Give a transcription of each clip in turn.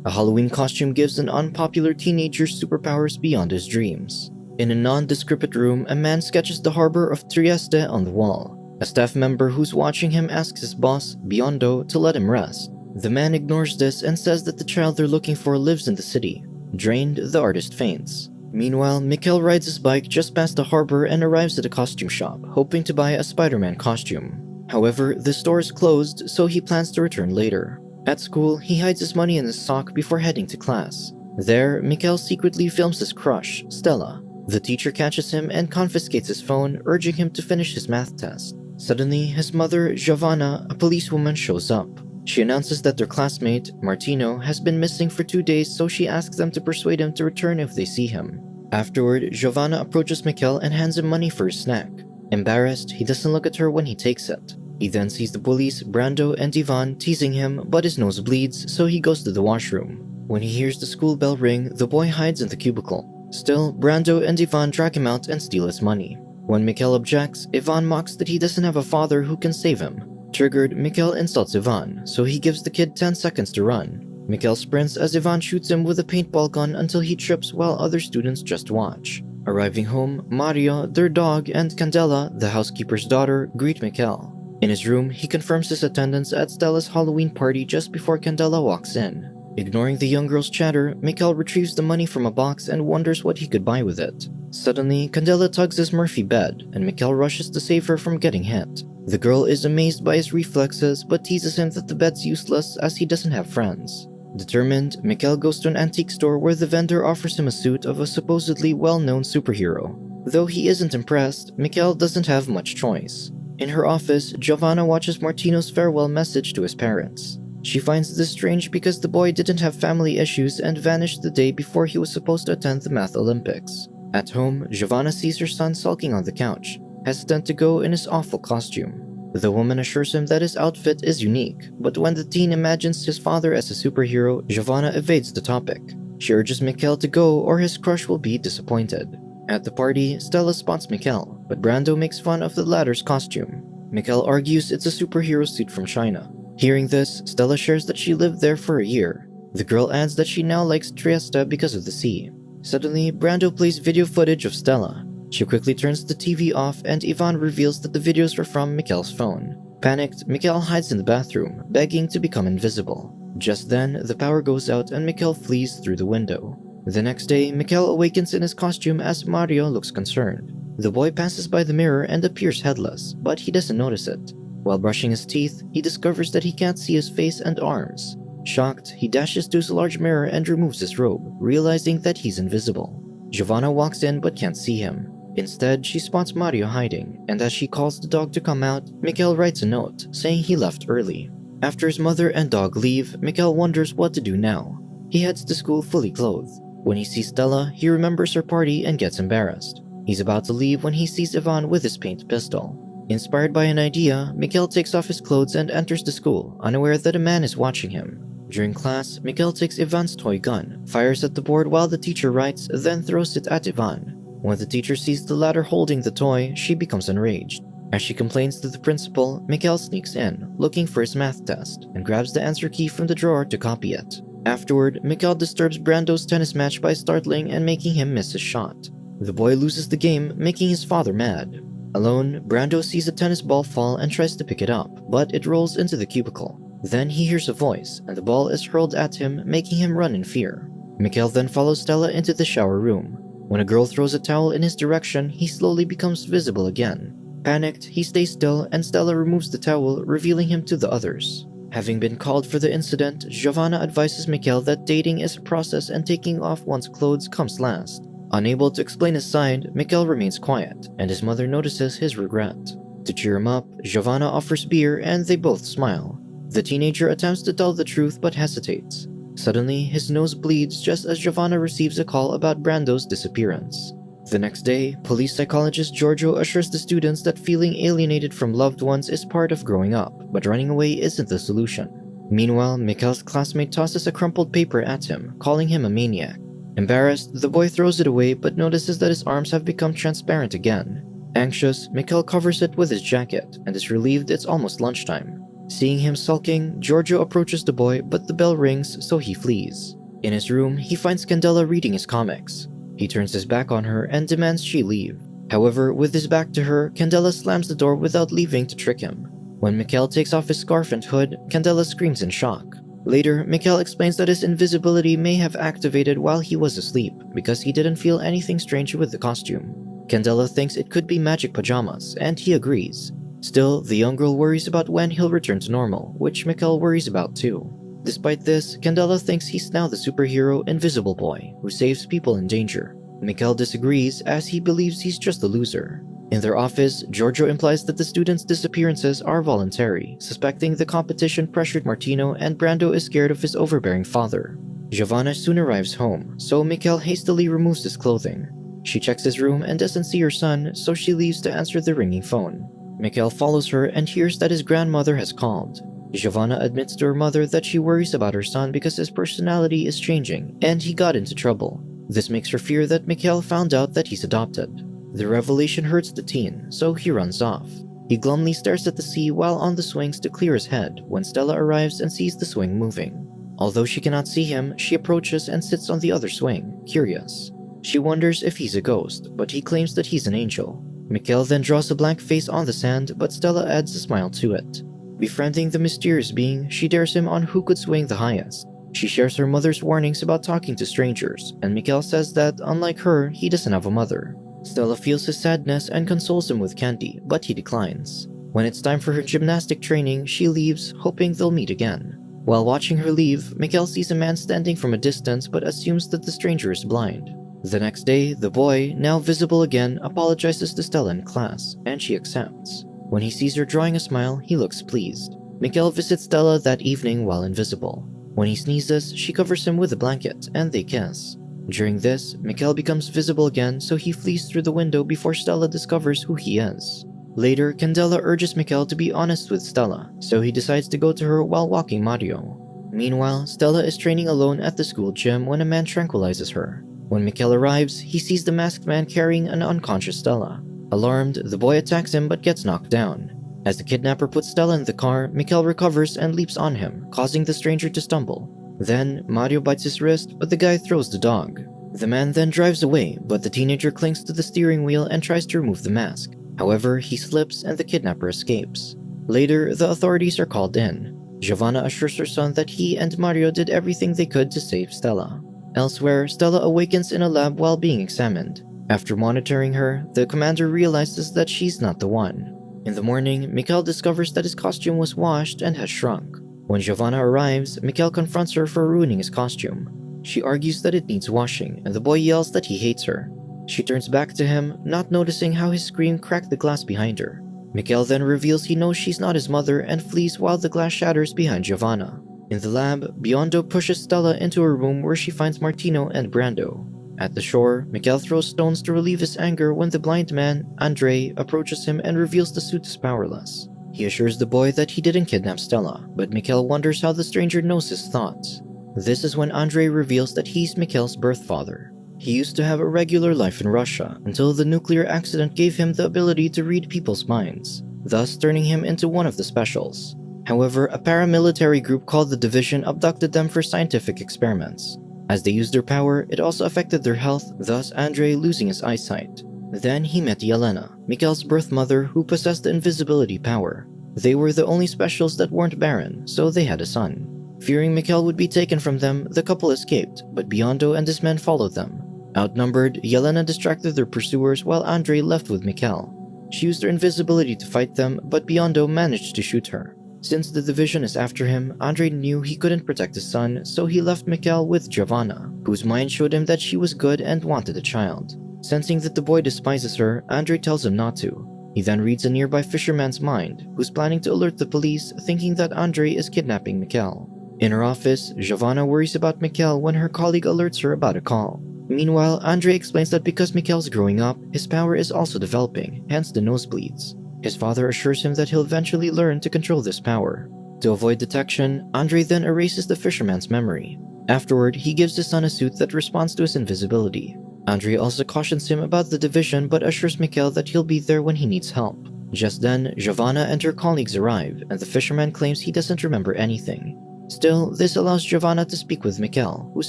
A Halloween costume gives an unpopular teenager superpowers beyond his dreams. In a nondescript room, a man sketches the harbor of Trieste on the wall. A staff member who's watching him asks his boss, Biondo, to let him rest. The man ignores this and says that the child they're looking for lives in the city. Drained, the artist faints. Meanwhile, Mikhail rides his bike just past the harbor and arrives at a costume shop, hoping to buy a Spider-Man costume. However, the store is closed, so he plans to return later. At school, he hides his money in his sock before heading to class. There, Mikhail secretly films his crush, Stella. The teacher catches him and confiscates his phone, urging him to finish his math test. Suddenly, his mother, Giovanna, a policewoman, shows up. She announces that their classmate, Martino, has been missing for 2 days, so she asks them to persuade him to return if they see him. Afterward, Giovanna approaches Mikhail and hands him money for his snack. Embarrassed, he doesn't look at her when he takes it. He then sees the bullies, Brando and Ivan, teasing him, but his nose bleeds, so he goes to the washroom. When he hears the school bell ring, the boy hides in the cubicle. Still, Brando and Ivan drag him out and steal his money. When Mikhail objects, Ivan mocks that he doesn't have a father who can save him. Triggered, Mikhail insults Ivan, so he gives the kid 10 seconds to run. Mikhail sprints as Ivan shoots him with a paintball gun until he trips while other students just watch. Arriving home, Mario, their dog, and Candela, the housekeeper's daughter, greet Mikhail. In his room, he confirms his attendance at Stella's Halloween party just before Candela walks in. Ignoring the young girl's chatter, Mikhail retrieves the money from a box and wonders what he could buy with it. Suddenly, Candela tugs his Murphy bed, and Mikhail rushes to save her from getting hit. The girl is amazed by his reflexes, but teases him that the bed's useless as he doesn't have friends. Determined, Mikhail goes to an antique store where the vendor offers him a suit of a supposedly well-known superhero. Though he isn't impressed, Mikhail doesn't have much choice. In her office, Giovanna watches Martino's farewell message to his parents. She finds this strange because the boy didn't have family issues and vanished the day before he was supposed to attend the Math Olympics. At home, Giovanna sees her son sulking on the couch, hesitant to go in his awful costume. The woman assures him that his outfit is unique, but when the teen imagines his father as a superhero, Giovanna evades the topic. She urges Mikhail to go or his crush will be disappointed. At the party, Stella spots Mikhail, but Brando makes fun of the latter's costume. Mikhail argues it's a superhero suit from China. Hearing this, Stella shares that she lived there for a year. The girl adds that she now likes Trieste because of the sea. Suddenly, Brando plays video footage of Stella. She quickly turns the TV off and Ivan reveals that the videos were from Mikhail's phone. Panicked, Mikhail hides in the bathroom, begging to become invisible. Just then, the power goes out and Mikhail flees through the window. The next day, Mikhail awakens in his costume as Mario looks concerned. The boy passes by the mirror and appears headless, but he doesn't notice it. While brushing his teeth, he discovers that he can't see his face and arms. Shocked, he dashes to his large mirror and removes his robe, realizing that he's invisible. Giovanna walks in but can't see him. Instead, she spots Mario hiding, and as she calls the dog to come out, Mikhail writes a note saying he left early. After his mother and dog leave, Mikhail wonders what to do now. He heads to school fully clothed. When he sees Stella, he remembers her party and gets embarrassed. He's about to leave when he sees Ivan with his paint pistol. Inspired by an idea, Mikhail takes off his clothes and enters the school, unaware that a man is watching him. During class, Mikhail takes Ivan's toy gun, fires at the board while the teacher writes, then throws it at Ivan. When the teacher sees the latter holding the toy, she becomes enraged. As she complains to the principal, Mikhail sneaks in, looking for his math test, and grabs the answer key from the drawer to copy it. Afterward, Mikhail disturbs Brando's tennis match by startling and making him miss his shot. The boy loses the game, making his father mad. Alone, Brando sees a tennis ball fall and tries to pick it up, but it rolls into the cubicle. Then he hears a voice, and the ball is hurled at him, making him run in fear. Mikhail then follows Stella into the shower room. When a girl throws a towel in his direction, he slowly becomes visible again. Panicked, he stays still and Stella removes the towel, revealing him to the others. Having been called for the incident, Giovanna advises Mikhail that dating is a process and taking off one's clothes comes last. Unable to explain his side, Mikhail remains quiet, and his mother notices his regret. To cheer him up, Giovanna offers beer and they both smile. The teenager attempts to tell the truth but hesitates. Suddenly, his nose bleeds just as Giovanna receives a call about Brando's disappearance. The next day, police psychologist Giorgio assures the students that feeling alienated from loved ones is part of growing up, but running away isn't the solution. Meanwhile, Mikhail's classmate tosses a crumpled paper at him, calling him a maniac. Embarrassed, the boy throws it away but notices that his arms have become transparent again. Anxious, Mikhail covers it with his jacket and is relieved it's almost lunchtime. Seeing him sulking, Giorgio approaches the boy, but the bell rings, so he flees. In his room, he finds Candela reading his comics. He turns his back on her and demands she leave. However, with his back to her, Candela slams the door without leaving to trick him. When Mikhail takes off his scarf and hood, Candela screams in shock. Later, Mikhail explains that his invisibility may have activated while he was asleep because he didn't feel anything strange with the costume. Candela thinks it could be magic pajamas, and he agrees. Still, the young girl worries about when he'll return to normal, which Mikhail worries about too. Despite this, Candela thinks he's now the superhero Invisible Boy, who saves people in danger. Mikhail disagrees as he believes he's just a loser. In their office, Giorgio implies that the students' disappearances are voluntary, suspecting the competition pressured Martino and Brando is scared of his overbearing father. Giovanna soon arrives home, so Mikhail hastily removes his clothing. She checks his room and doesn't see her son, so she leaves to answer the ringing phone. Mikhail follows her and hears that his grandmother has called. Giovanna admits to her mother that she worries about her son because his personality is changing and he got into trouble. This makes her fear that Mikhail found out that he's adopted. The revelation hurts the teen, so he runs off. He glumly stares at the sea while on the swings to clear his head when Stella arrives and sees the swing moving. Although she cannot see him, she approaches and sits on the other swing, curious. She wonders if he's a ghost, but he claims that he's an angel. Mikhail then draws a blank face on the sand, but Stella adds a smile to it. Befriending the mysterious being, she dares him on who could swing the highest. She shares her mother's warnings about talking to strangers, and Mikhail says that, unlike her, he doesn't have a mother. Stella feels his sadness and consoles him with candy, but he declines. When it's time for her gymnastic training, she leaves, hoping they'll meet again. While watching her leave, Mikhail sees a man standing from a distance but assumes that the stranger is blind. The next day, the boy, now visible again, apologizes to Stella in class, and she accepts. When he sees her drawing a smile, he looks pleased. Mikhail visits Stella that evening while invisible. When he sneezes, she covers him with a blanket, and they kiss. During this, Mikhail becomes visible again, so he flees through the window before Stella discovers who he is. Later, Candela urges Mikhail to be honest with Stella, so he decides to go to her while walking Mario. Meanwhile, Stella is training alone at the school gym when a man tranquilizes her. When Mikhail arrives, he sees the masked man carrying an unconscious Stella. Alarmed, the boy attacks him but gets knocked down. As the kidnapper puts Stella in the car, Mikhail recovers and leaps on him, causing the stranger to stumble. Then, Mario bites his wrist, but the guy throws the dog. The man then drives away, but the teenager clings to the steering wheel and tries to remove the mask. However, he slips and the kidnapper escapes. Later, the authorities are called in. Giovanna assures her son that he and Mario did everything they could to save Stella. Elsewhere, Stella awakens in a lab while being examined. After monitoring her, the commander realizes that she's not the one. In the morning, Mikhail discovers that his costume was washed and has shrunk. When Giovanna arrives, Mikhail confronts her for ruining his costume. She argues that it needs washing, and the boy yells that he hates her. She turns back to him, not noticing how his scream cracked the glass behind her. Mikhail then reveals he knows she's not his mother and flees while the glass shatters behind Giovanna. In the lab, Biondo pushes Stella into a room where she finds Martino and Brando. At the shore, Mikhail throws stones to relieve his anger when the blind man, Andrei, approaches him and reveals the suit is powerless. He assures the boy that he didn't kidnap Stella, but Mikhail wonders how the stranger knows his thoughts. This is when Andrei reveals that he's Mikhail's birth father. He used to have a regular life in Russia until the nuclear accident gave him the ability to read people's minds, thus turning him into one of the specials. However, a paramilitary group called the Division abducted them for scientific experiments. As they used their power, it also affected their health, thus Andrei losing his eyesight. Then he met Yelena, Mikhail's birth mother, who possessed the invisibility power. They were the only specials that weren't barren, so they had a son. Fearing Mikhail would be taken from them, the couple escaped, but Biondo and his men followed them. Outnumbered, Yelena distracted their pursuers while Andrei left with Mikhail. She used her invisibility to fight them, but Biondo managed to shoot her. Since the Division is after him, Andrei knew he couldn't protect his son, so he left Mikhail with Giovanna, whose mind showed him that she was good and wanted a child. Sensing that the boy despises her, Andrei tells him not to. He then reads a nearby fisherman's mind, who's planning to alert the police, thinking that Andrei is kidnapping Mikhail. In her office, Giovanna worries about Mikhail when her colleague alerts her about a call. Meanwhile, Andrei explains that because Mikhail's growing up, his power is also developing, hence the nosebleeds. His father assures him that he'll eventually learn to control this power. To avoid detection, Andrei then erases the fisherman's memory. Afterward, he gives his son a suit that responds to his invisibility. Andrei also cautions him about the Division but assures Mikhail that he'll be there when he needs help. Just then, Giovanna and her colleagues arrive, and the fisherman claims he doesn't remember anything. Still, this allows Giovanna to speak with Mikkel, who's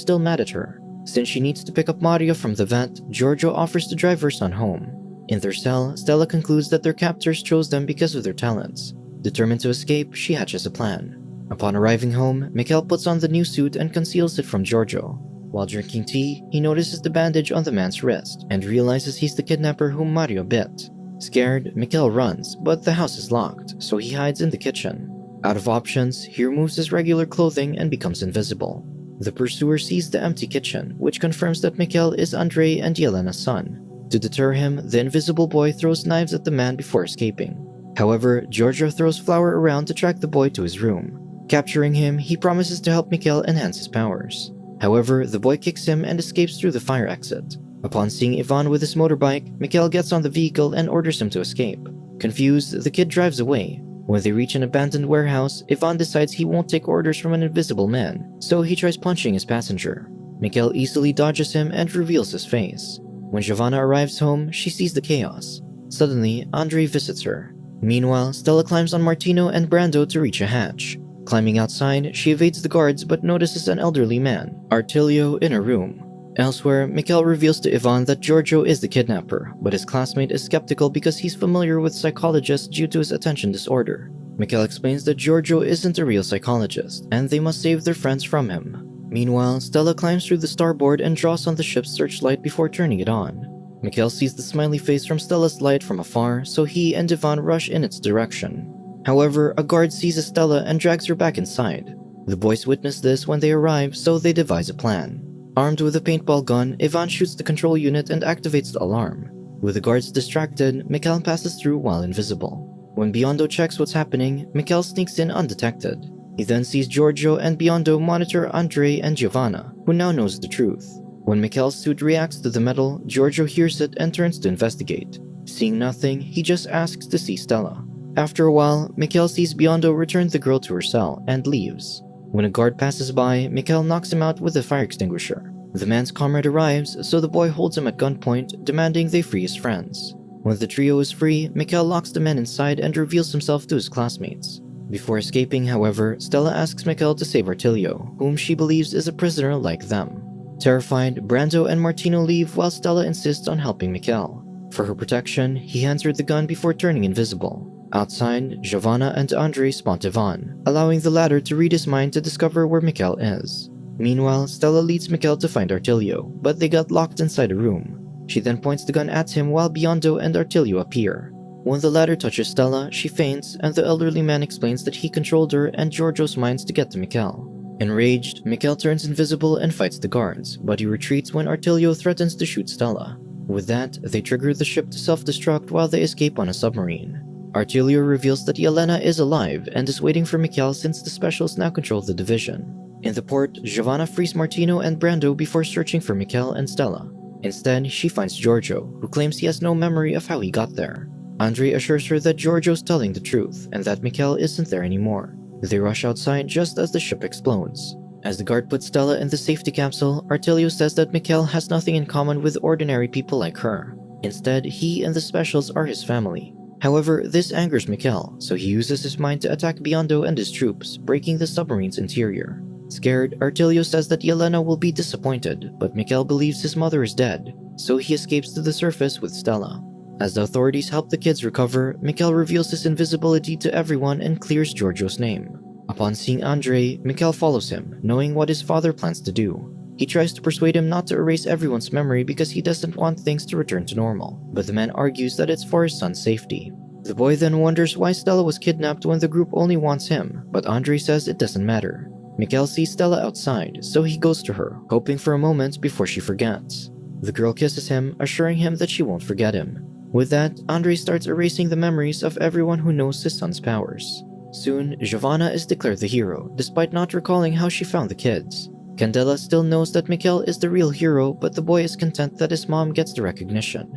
still mad at her. Since she needs to pick up Mario from the vet, Giorgio offers to drive her son home. In their cell, Stella concludes that their captors chose them because of their talents. Determined to escape, she hatches a plan. Upon arriving home, Mikkel puts on the new suit and conceals it from Giorgio. While drinking tea, he notices the bandage on the man's wrist and realizes he's the kidnapper whom Mario bit. Scared, Mikkel runs, but the house is locked, so he hides in the kitchen. Out of options, he removes his regular clothing and becomes invisible. The pursuer sees the empty kitchen, which confirms that Mikkel is Andrei and Yelena's son. To deter him, the invisible boy throws knives at the man before escaping. However, Giorgio throws flour around to track the boy to his room. Capturing him, he promises to help Mikkel enhance his powers. However, the boy kicks him and escapes through the fire exit. Upon seeing Ivan with his motorbike, Mikkel gets on the vehicle and orders him to escape. Confused, the kid drives away. When they reach an abandoned warehouse, Ivan decides he won't take orders from an invisible man, so he tries punching his passenger. Mikkel easily dodges him and reveals his face. When Giovanna arrives home, she sees the chaos. Suddenly, Andrei visits her. Meanwhile, Stella climbs on Martino and Brando to reach a hatch. Climbing outside, she evades the guards but notices an elderly man, Artilio, in a room. Elsewhere, Mikkel reveals to Ivan that Giorgio is the kidnapper, but his classmate is skeptical because he's familiar with psychologists due to his attention disorder. Mikkel explains that Giorgio isn't a real psychologist, and they must save their friends from him. Meanwhile, Stella climbs through the starboard and draws on the ship's searchlight before turning it on. Mikkel sees the smiley face from Stella's light from afar, so he and Ivan rush in its direction. However, a guard sees Stella and drags her back inside. The boys witness this when they arrive, so they devise a plan. Armed with a paintball gun, Ivan shoots the control unit and activates the alarm. With the guards distracted, Mikkel passes through while invisible. When Biondo checks what's happening, Mikkel sneaks in undetected. He then sees Giorgio and Biondo monitor Andrei and Giovanna, who now knows the truth. When Mikkel's suit reacts to the metal, Giorgio hears it and turns to investigate. Seeing nothing, he just asks to see Stella. After a while, Mikkel sees Biondo return the girl to her cell and leaves. When a guard passes by, Mikkel knocks him out with a fire extinguisher. The man's comrade arrives, so the boy holds him at gunpoint, demanding they free his friends. When the trio is free, Mikkel locks the men inside and reveals himself to his classmates. Before escaping, however, Stella asks Mikkel to save Artilio, whom she believes is a prisoner like them. Terrified, Brando and Martino leave while Stella insists on helping Mikkel. For her protection, he hands her the gun before turning invisible. Outside, Giovanna and Andrei spot Ivan, allowing the latter to read his mind to discover where Mikkel is. Meanwhile, Stella leads Mikkel to find Artilio, but they got locked inside a room. She then points the gun at him while Biondo and Artilio appear. When the latter touches Stella, she faints, and the elderly man explains that he controlled her and Giorgio's minds to get to Mikkel. Enraged, Mikkel turns invisible and fights the guards, but he retreats when Artilio threatens to shoot Stella. With that, they trigger the ship to self-destruct while they escape on a submarine. Artilio reveals that Yelena is alive and is waiting for Mikkel since the specials now control the division. In the port, Giovanna frees Martino and Brando before searching for Mikkel and Stella. Instead, she finds Giorgio, who claims he has no memory of how he got there. Andrei assures her that Giorgio's telling the truth and that Mikkel isn't there anymore. They rush outside just as the ship explodes. As the guard puts Stella in the safety capsule, Artilio says that Mikkel has nothing in common with ordinary people like her. Instead, he and the specials are his family. However, this angers Mikkel, so he uses his mind to attack Biondo and his troops, breaking the submarine's interior. Scared, Artilio says that Yelena will be disappointed, but Mikkel believes his mother is dead, so he escapes to the surface with Stella. As the authorities help the kids recover, Mikkel reveals his invisibility to everyone and clears Giorgio's name. Upon seeing Andrei, Mikkel follows him, knowing what his father plans to do. He tries to persuade him not to erase everyone's memory because he doesn't want things to return to normal, but the man argues that it's for his son's safety. The boy then wonders why Stella was kidnapped when the group only wants him, but Andrei says it doesn't matter. Mikkel sees Stella outside, so he goes to her, hoping for a moment before she forgets. The girl kisses him, assuring him that she won't forget him. With that, Andrei starts erasing the memories of everyone who knows his son's powers. Soon, Giovanna is declared the hero, despite not recalling how she found the kids. Candela still knows that Mikkel is the real hero, but the boy is content that his mom gets the recognition.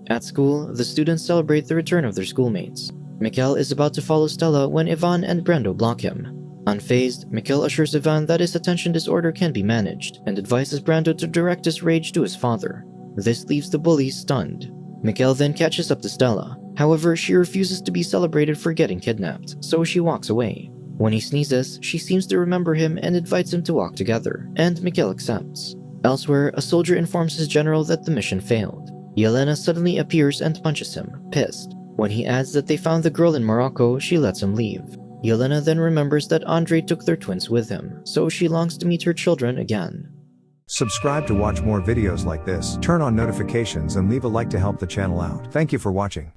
At school, the students celebrate the return of their schoolmates. Mikkel is about to follow Stella when Ivan and Brando block him. Unfazed, Mikkel assures Ivan that his attention disorder can be managed and advises Brando to direct his rage to his father. This leaves the bullies stunned. Mikkel then catches up to Stella. However, she refuses to be celebrated for getting kidnapped, so she walks away. When he sneezes, she seems to remember him and invites him to walk together, and Mikhail accepts. Elsewhere, a soldier informs his general that the mission failed. Yelena suddenly appears and punches him, pissed. When he adds that they found the girl in Morocco, she lets him leave. Yelena then remembers that Andre took their twins with him, so she longs to meet her children again. Subscribe to watch more videos like this, turn on notifications and leave a like to help the channel out. Thank you for watching.